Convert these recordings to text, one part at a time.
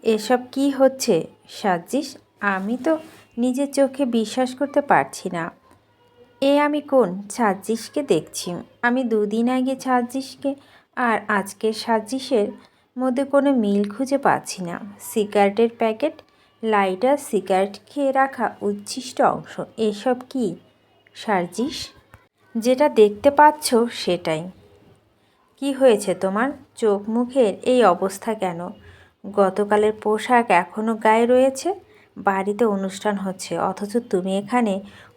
এসব কি হচ্ছে সাজিস? আমি তো নিজের চোখে বিশ্বাস করতে পারছি না। আমি কোন সাজিসকে দেখছি? আমি দুদিন আগে সাজিসকে আর আজকের সাজিসের মধ্যে কোনো মিল খুঁজে পাচ্ছি না। সিগারেটের প্যাকেট, লাইটার, সিগারেট খেয়ে রাখা উচ্ছিষ্ট অংশ, এসব কি সাজিস? যেটা দেখতে পাচ্ছ সেটাই। কি হয়েছে তোমার? চোখ মুখের এই অবস্থা কেন? গতকালের পোশাক এখনও গায়ে রয়েছে। বাড়িতে অনুষ্ঠান হচ্ছে অথচ তুমি এখানে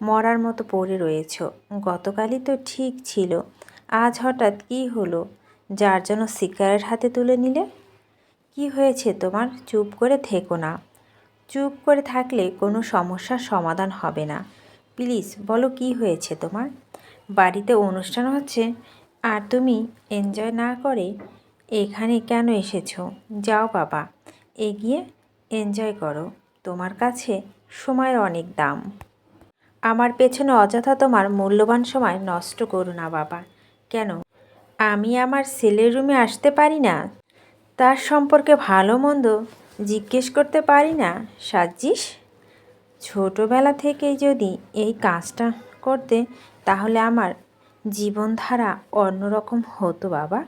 মরার মতো পড়ে রয়েছ। গতকালই তো ঠিক ছিল, আজ হঠাৎ কি হলো যার জন্য সিগারেট হাতে তুলে নিলে? কি হয়েছে তোমার? চুপ করে থেকো না। চুপ করে থাকলে কোনো সমস্যার সমাধান হবে না। প্লিজ বলো কি হয়েছে তোমার? বাড়িতে অনুষ্ঠান হচ্ছে আর তুমি এনজয় না করে এখানে কেন এসেছো? যাও বাবা, এগিয়ে এনজয় করো। তোমার কাছে সময়ের অনেক দাম। আমার পেছনে অযথা তোমার মূল্যবান সময় নষ্ট করো না বাবা। কেন আমি আমার ছেলের রুমে আসতে পারি না? তার সম্পর্কে ভালো মন্দ জিজ্ঞেস করতে পারি না? সাজিস, ছোটোবেলা থেকেই যদি এই কাজটা করতে তাহলে আমার জীবনধারা অন্যরকম হতো বাবা।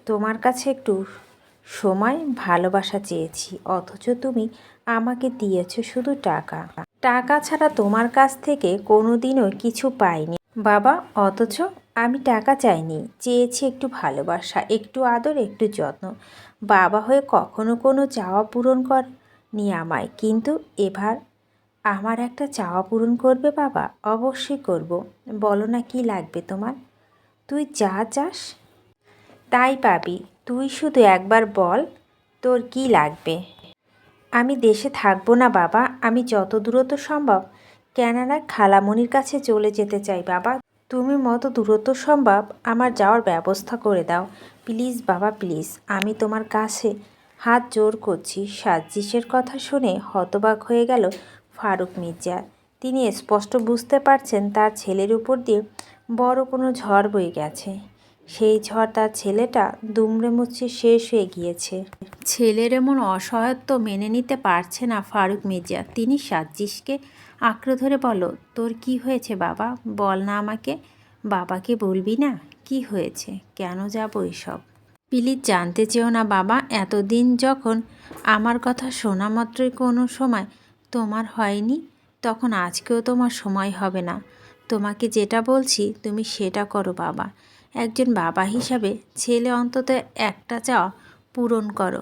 তোমার কাছে একটু সময়, ভালোবাসা চেয়েছি অথচ তুমি আমাকে দিয়েছো শুধু টাকা। টাকা ছাড়া তোমার কাছ থেকে কোনো দিনও কিছু পাইনি বাবা। অথচ আমি টাকা চাইনি, চেয়েছি একটু ভালোবাসা, একটু আদর, একটু যত্ন। বাবা হয়ে কখনো কোনো চাওয়া পূরণ করনি আমায়, কিন্তু এবার আমার একটা চাওয়া পূরণ করবে বাবা? অবশ্যই করব। বলো না কি লাগবে তোমার? তুই যা চাস তাই পাবি। তুই শুধু একবার বল তোর কি লাগবে। আমি দেশে থাকবো না বাবা। আমি যত দূরত্ব সম্ভব ক্যানাডা খালামণির কাছে চলে যেতে চাই বাবা। তুমি মতো দূরত্ব সম্ভব আমার যাওয়ার ব্যবস্থা করে দাও প্লিজ বাবা, প্লিজ। আমি তোমার কাছে হাত জোর করছি। সাজিসের কথা শুনে হতবাক হয়ে গেল ফারুক মির্জা। তিনি স্পষ্ট বুঝতে পারছেন তার ছেলের উপর দিয়ে বড় কোনো ঝড় বয়ে গেছে। সেই ঝড় তার ছেলেটা দুমড়ে মুচড়ে শেষ হয়ে গিয়েছে। ছেলের এমন অসহায়ত্ব মেনে নিতে পারছে না ফারুক মির্জা। তিনি সাজিসকে আঁকড়ে ধরে বলো, তোর কি হয়েছে বাবা? বল না আমাকে। বাবাকে বলবি না কি হয়েছে? কেন যাবো এসব? প্লিজ জানতে চেও না বাবা। এতদিন যখন আমার কথা শোনা মাত্রই কোনো সময় তোমার হয়নি, তখন আজকেও তোমার সময় হবে না। তোমাকে যেটা বলছি তুমি সেটা করো বাবা। একজন বাবা হিসাবে ছেলে অন্তত একটা চাওয়া পূরণ করো।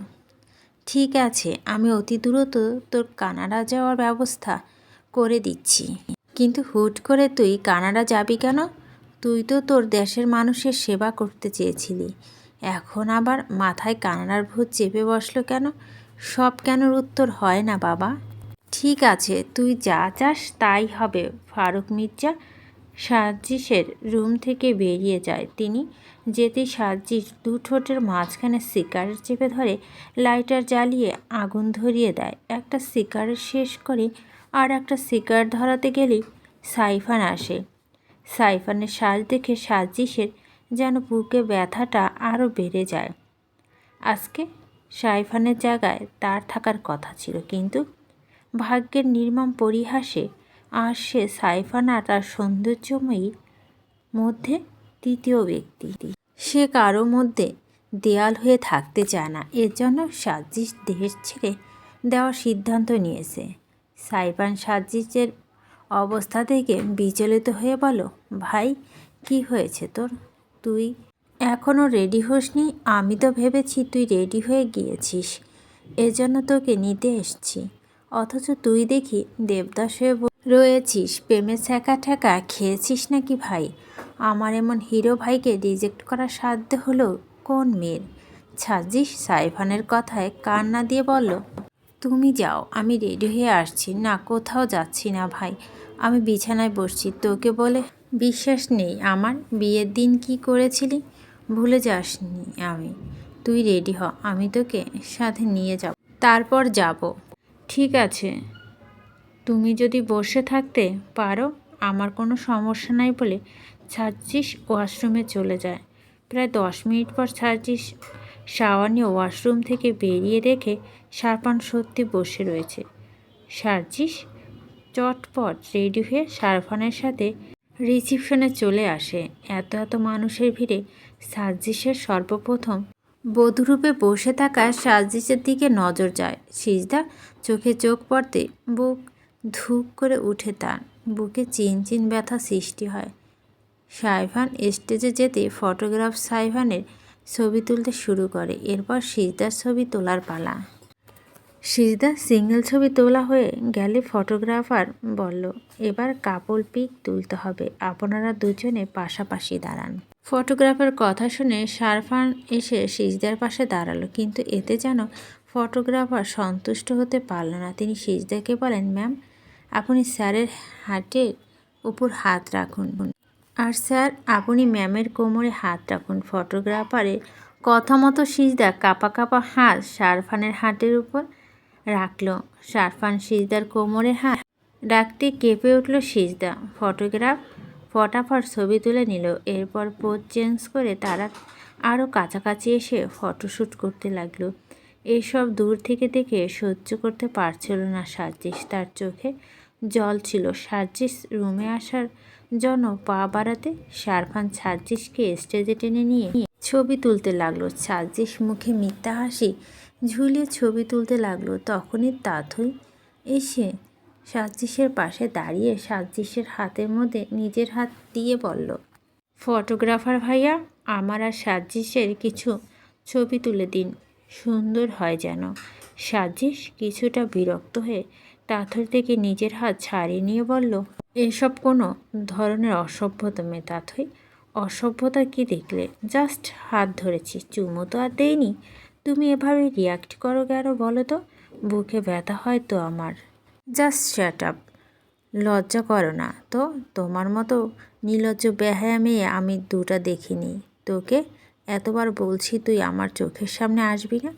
ঠিক আছে, আমি অতি দ্রুত তোর কানাডা যাওয়ার ব্যবস্থা করে দিচ্ছি। কিন্তু হুট করে তুই কানাডা যাবি কেন? তুই তো তোর দেশের মানুষের সেবা করতে চেয়েছিলি, এখন আবার মাথায় কানাডার ভূত চেপে বসলো কেন? সব কেনর উত্তর হয় না বাবা। ঠিক আছে, তুই যা চাস তাই হবে। ফারুক মির্জা সাজিসের রুম থেকে বেরিয়ে যায়। তিনি যেতেই সাজিস দু ঠোঁটের মাঝখানে সিগারেট চেপে ধরে লাইটার জ্বালিয়ে আগুন ধরিয়ে দেয়। একটা সিগারেট শেষ করে আর একটা সিগারেট ধরাতে গেলেই সাইফান আসে। সাইফানের শ্বাস দেখে সাজিসের যেন বুকে ব্যথাটা আরও বেড়ে যায়। আজকে সাইফানের জায়গায় তার থাকার কথা ছিল, কিন্তু ভাগ্যের নির্মম পরিহাসে আর সে সাইফান আর তার সৌন্দর্যময়ী মধ্যে তৃতীয় ব্যক্তি। সে কারো মধ্যে দেয়াল হয়ে থাকতে চায় না। এর জন্য সাজিস দেশ ছেড়ে দেওয়ার সিদ্ধান্ত নিয়েছে। সাইফান সাজিসের অবস্থা থেকে বিচলিত হয়ে বলো, ভাই কি হয়েছে তোর? তুই এখনও রেডি হোসনি? আমি তো ভেবেছি তুই রেডি হয়ে গিয়েছিস, এজন্য তোকে নিতে এসছি। অথচ তুই দেখি দেবদাস হয়ে রয়েছিস। প্রেমে ছ্যাঁকা ঠ্যাকা খেয়েছিস নাকি ভাই? আমার এমন হিরো ভাইকে রিজেক্ট করার সাধ্য হলো কোন মেয়ের? সাজিস সাইফানের কথায় কান না দিয়ে বলল, তুমি যাও, আমি রেডি হয়ে আসছি। না, কোথাও যাচ্ছি না ভাই, আমি বিছানায় বসছি। তোকে বলে বিশ্বাস নেই আমার? বিয়ের দিন কি করেছিলি ভুলে যাসনি? তুই রেডি হ, আমি তোকে সাথে নিয়ে যাব, তারপর যাব। ঠিক আছে, তুমি যদি বসে থাকতে পারো আমার কোনো সমস্যা নাই বলে সাজিস ওয়াশরুমে চলে যায়। প্রায় 10 মিনিট পর সাজিস শাওয়ার নিয়ে ওয়াশরুম থেকে বেরিয়ে দেখে শারফান সত্যি বসে রয়েছে। সার্জিস চটপট রেডি হয়ে শারফানের সাথে রিসিপশনে চলে আসে। এত এত মানুষের ভিড়ে সার্জিসের সর্বপ্রথম বধূরূপে বসে থাকা সার্জিসের দিকে নজর যায়। সিজদা চোখে চোখ পড়তে বুক ধুক করে উঠে, তার বুকে চিনচিন ব্যথা সৃষ্টি হয়। সাইফান স্টেজে যেতে ফটোগ্রাফ সাইফানের ছবি তুলতে শুরু করে। এরপর সিজদার ছবি তোলার পালা। সিজদা সিঙ্গেল ছবি তোলা হয়ে গেলে ফটোগ্রাফার বলল, এবার কাপল পিক তুলতে হবে, আপনারা দুজনে পাশাপাশি দাঁড়ান। ফটোগ্রাফার কথা শুনে শারফান এসে সিজদার পাশে দাঁড়ালো, কিন্তু এতে যেন ফটোগ্রাফার সন্তুষ্ট হতে পারল না। তিনি সিজদাকে বলেন, ম্যাম, আপনি স্যারের হাতের উপর হাত রাখুন, আর স্যার আপনি ম্যামের কোমরে হাত রাখুন। ফটোগ্রাফারের কথা মতো সিজদা কাঁপা কাঁপা হাত শারফানের হাতের উপর রাখল। শারফান সিজদার কোমরে হাত রাখতে কেঁপে উঠল সিজদা। ফটোগ্রাফ ফটাফট ছবি তুলে নিল। এরপর পোজ চেঞ্জ করে তারা আরও কাছাকাছি এসে ফটোশ্যুট করতে লাগলো। এইসব দূর থেকে দেখে সহ্য করতে পারছিল না সার্জিস, তার চোখে জল ছিল। সার্জিস রুমে আসার জন্য পা বাড়াতে শারফান সার্জিসকে স্টেজে টেনে নিয়ে ছবি তুলতে লাগলো। সার্জিস মুখে মিথ্যা হাসি ঝুলিয়ে ছবি তুলতে লাগলো। তখনই তাথই এসে সার্জিসের পাশে দাঁড়িয়ে সার্জিসের হাতের মধ্যে নিজের হাত দিয়ে বলল, ফটোগ্রাফার ভাইয়া, আমার আর সার্জিসের কিছু ছবি তুলে দিন, সুন্দর হয় যেন। সার্জিস কিছুটা বিরক্ত হয়ে তাথর থেকে নিজের হাত ছাড়িয়ে নিয়ে বলল, এসব কোনো ধরনের অসভ্যতা মেয়ে তাথই। অসভ্যতা কি দেখলে? জাস্ট হাত ধরেছি, চুমো তো আর দেইনি। তুমি এভাবে রিয়াক্ট করো কেন বলো তো? বুকে ব্যথা হয় তো আমার। Just shut up. লজ্জা করো না তো? তোমার মতো নির্লজ্জ বেহায়া মেয়ে আমি দুটা দেখিনি। তোকে এতবার বলছি তুই আমার চোখের সামনে আসবি না,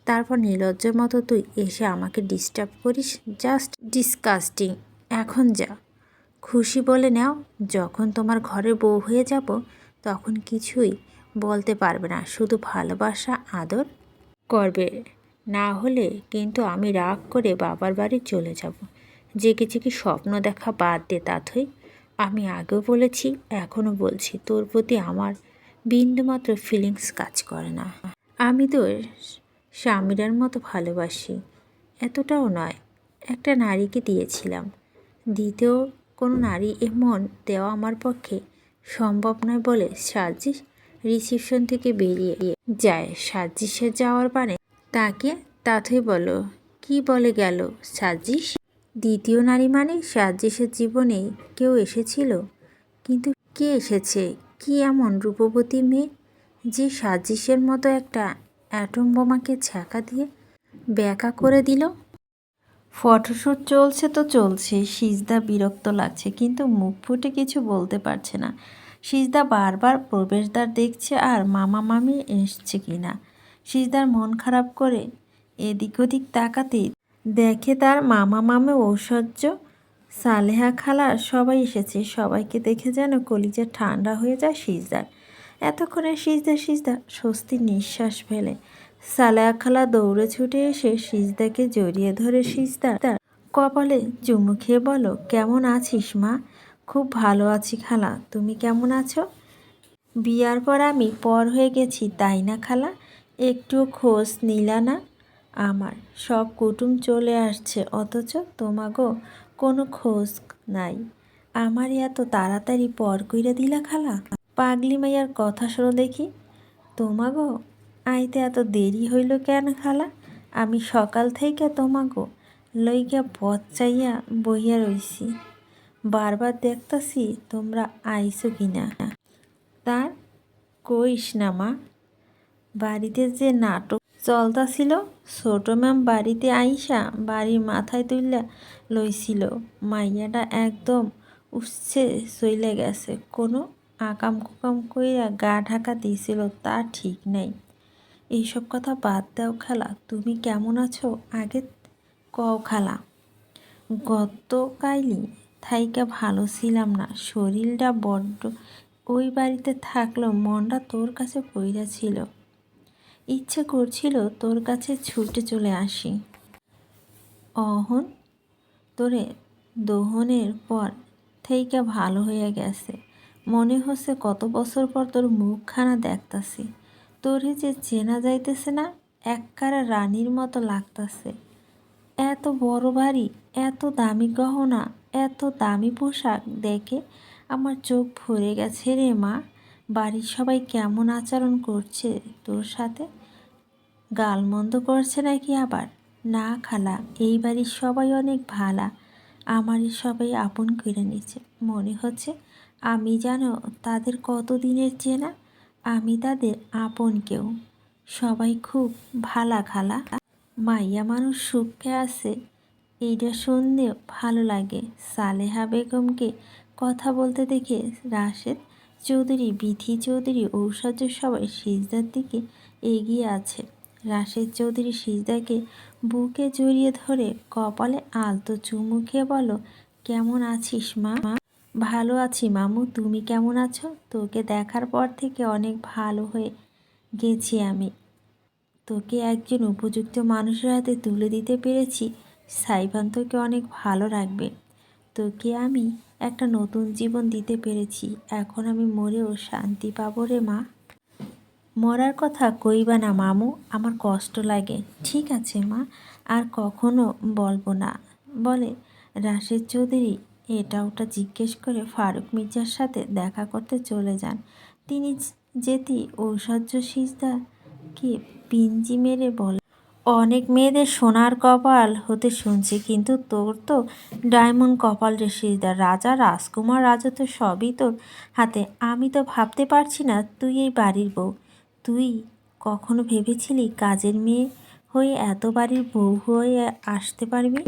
তারপর নির্লজ্জের মতো তুই এসে আমাকে ডিস্টার্ব করিস। Just disgusting. এখন যা, খুশি বলে নাও। যখন তোমার ঘরের বউ হয়ে যাব তখন কিছুই বলতে পারবে না, শুধু ভালোবাসা আদর করবে। না হলে কিন্তু আমি রাগ করে বাবার বাড়ি চলে যাব। জেগে জেগে স্বপ্ন দেখা বাদ দে তাথই। আমি আগেও বলেছি, এখনও বলছি, তোর প্রতি আমার বিন্দুমাত্র ফিলিংস কাজ করে না। আমি তোর স্বামীরার মতো ভালোবাসি, এতটাও নয়। একটা নারীকে দিয়েছিলাম, দ্বিতীয় কোনো নারী এমন দেওয়া আমার পক্ষে সম্ভব নয় বলে সার্জিস রিসিপশন থেকে বেরিয়ে যায়। সার্জিসের যাওয়ার পানে তাকে তাথই বলল, কি বলে গেল সার্জিস? দ্বিতীয় নারী মানে সার্জিসের জীবনে কেউ এসেছিল? কিন্তু কে এসেছে? কি এমন রূপবতী মেয়ে যে সার্জিসের মতো একটা অ্যাটম বোমাকে ছ্যাঁকা দিয়ে ব্যাকা করে দিল? ফটোশ্যুট চলছে তো চলছে, সিজদা বিরক্ত লাগছে, কিন্তু মুখ ফুটে কিছু বলতে পারছে না। সিজদা বারবার প্রবেশদ্বার দেখছে আর মামা মামি এসছে কিনা। সিজদার মন খারাপ করে এদিক ওদিক তাকাতে দেখে তার মামা মামি, ঐশ্বর্য, সালেহা খালা সবাই এসেছে। সবাইকে দেখে যেন কলিজা ঠান্ডা হয়ে যায় সিজদার। এতক্ষণে সিজদা স্বস্তির নিঃশ্বাস ফেলে। সালেহা খালা দৌড়ে ছুটে এসে সিজদাকে জড়িয়ে ধরে সিজদার কপালে চুমু খেয়ে বলো, কেমন আছিস মা? খুব ভালো আছি খালা, তুমি কেমন আছো? বিয়ার পর আমি পর হয়ে গেছি তাই না খালা? একটুও খোঁজ নিলা না আমার? সব কুটুম চলে আসছে অথচ তোমাগো কোনো খোঁজ নাই। আমার এত তাড়াতাড়ি পর কইরা দিলা খালা? পাগলি মাইয়ার কথা শোনো দেখি, তোমাগো আইতে এত দেরি হইল কেন খালা? আমি সকাল থেকে তোমাগো লইগা পথ চাইয়া বইয়া রইছি, বারবার দেখতাছি তোমরা আইছো কিনা। তার কইস না মা, বাড়িতে যে নাটক চলতাছিল, ছোট ম্যাম বাড়িতে আইসা বাড়ির মাথায় তুইলা লইছিল। মাইয়াটা একদম উচ্ছে চইলে গেছে, কোনো আকাম কুকাম কইরা গা ঢাকা দিয়েছিল তা ঠিক নাই। এইসব কথা বাদ দাও খালা, তুমি কেমন আছো আগে কও খালা। গতকাইলি থাইকা ভালো ছিলাম না, শরীরটা বড্ড। ওই বাড়িতে থাকলেও মনটা তোর কাছে পইরা ছিল। ইচ্ছে করছিল তোর কাছে ছুটে চলে আসি। অহন তোরে দহনের পর থেইকা ভালো হইয়া গেছে। মনে হচ্ছে কত বছর পর তোর মুখখানা দেখতাছি। তোরে যে চেনা যাইতেছে না, এককারা রানীর মতো লাগতাছে। এত বড় বাড়ি, এত দামি গহনা, এত দামি পোশাক দেখে আমার চোখ ভরে গেছে রে মা। বাড়ির সবাই কেমন আচরণ করছে তোর সাথে? গালমন্দ করছে নাকি আবার? না খালা, এই বাড়ির সবাই অনেক ভালা। আমারই সবাই আপন করে নিচ্ছে। মনে হচ্ছে আমি যেন তাদের কত দিনের চেনা। আমি তাদের আপন কেউ। সবাই খুব ভালা খালা। মাইয়া মানুষ সুখে আছে, এইটা শুনলেও ভালো লাগে। সালেহা বেগমকে কথা বলতে দেখে রাশেদ চৌধুরী, বিথি চৌধুরী, ঐশ্বর্য সবাই সিজদার দিকে এগিয়ে আছে। রাশেদ চৌধুরী সিজদাকে বুকে জড়িয়ে ধরে কপালে আলতো চুমু খেয়ে বলো, কেমন আছিস মা? ভালো আছি মামু, তুমি কেমন আছো? তোকে দেখার পর থেকে অনেক ভালো হয়ে গেছি আমি। তোকে একজন উপযুক্ত মানুষের হাতে তুলে দিতে পেরেছি। সাইবান তোকে অনেক ভালো রাখবে। তোকে আমি একটা নতুন জীবন দিতে পেরেছি। এখন আমি মরেও শান্তি পাবো রে মা। মরার কথা কইবা না মামু, আমার কষ্ট লাগে। ঠিক আছে মা, আর কখনো বলবো না বলে রাশেদ চৌধুরী এটা ওটা জিজ্ঞেস করে ফারুক মির্জার সাথে দেখা করতে চলে যান। তিনি যেতেই ঐশ্বর্য সিজদাকে পিঞ্জি মেরে বলে, অনেক মেয়েদের সোনার কপাল হতে শুনছি, কিন্তু তোর তো ডায়মন্ড কপাল রে সিজদা। রাজা, রাজকুমার, রাজত্ব সবই তোর হাতে। আমি তো ভাবতে পারছি না তুই এই বাড়ির বউ। তুই কখনো ভেবেছিলি কাজের মেয়ে হয়ে এত বাড়ির বউ হয়ে আসতে পারবি?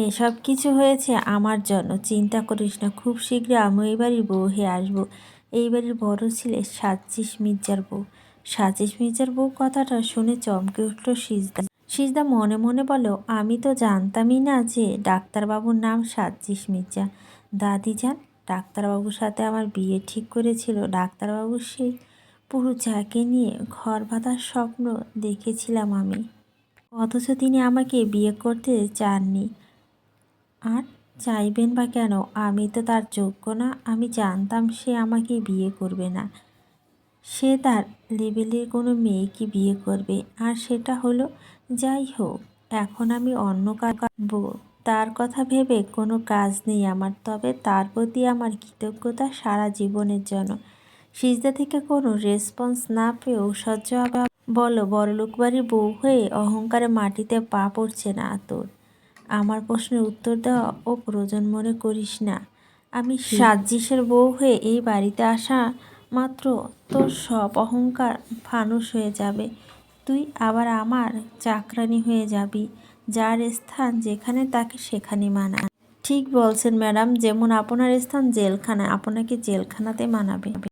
এসব কিছু হয়েছে আমার জন্য। চিন্তা করিস না, খুব শীঘ্রই আমি এই বাড়ির বউ হয়ে আসবো। এই বাড়ির বড় ছেলে সাজিস মির্জার বউ। সাজিস মির্জার বউ কথাটা শুনে চমকে উঠল সিজদা। সিজদা মনে মনে বলো, আমি তো জানতামই না যে ডাক্তারবাবুর নাম সাজিস মির্জা। দাদি যান, ডাক্তারবাবুর সাথে আমার বিয়ে ঠিক করেছিল। ডাক্তারবাবু সেই পুরো যাকে নিয়ে ঘর বাঁধার স্বপ্ন দেখেছিলাম আমি, অথচ তিনি আমাকে বিয়ে করতে চাননি। আর চাইবেন বা কেন? আমি তো তার যোগ্য না। আমি জানতাম সে আমাকে বিয়ে করবে না। সে তার লেভেলের কোনো মেয়েকে বিয়ে করবে, আর সেটা হলো। যাই হোক, এখন আমি অন্য কারবো। তার কথা ভেবে কোনো কাজ নেই আমার, তবে তার প্রতি আমার কৃতজ্ঞতা সারা জীবনের জন্য। সিজদা থেকে কোনো রেসপন্স না পেয়ে ঐশ্বর্য আবার বলো, বড়লোক বাড়ির বউ হয়ে অহংকারে মাটিতে পা পড়ছে না তোর? আমার প্রশ্নের উত্তর দেওয়া ও প্রয়োজন মনে করিস না। আমি সাজিসের বউ হয়ে এই বাড়িতে আসা মাত্র তোর সব অহংকার ফানুস হয়ে যাবে। তুই আবার আমার চাকরানি হয়ে যাবি। যার স্থান যেখানে তাকে সেখানে মানা। ঠিক বলছেন ম্যাডাম, যেমন আপনার স্থান জেলখানায়, আপনাকে জেলখানাতে মানাবে।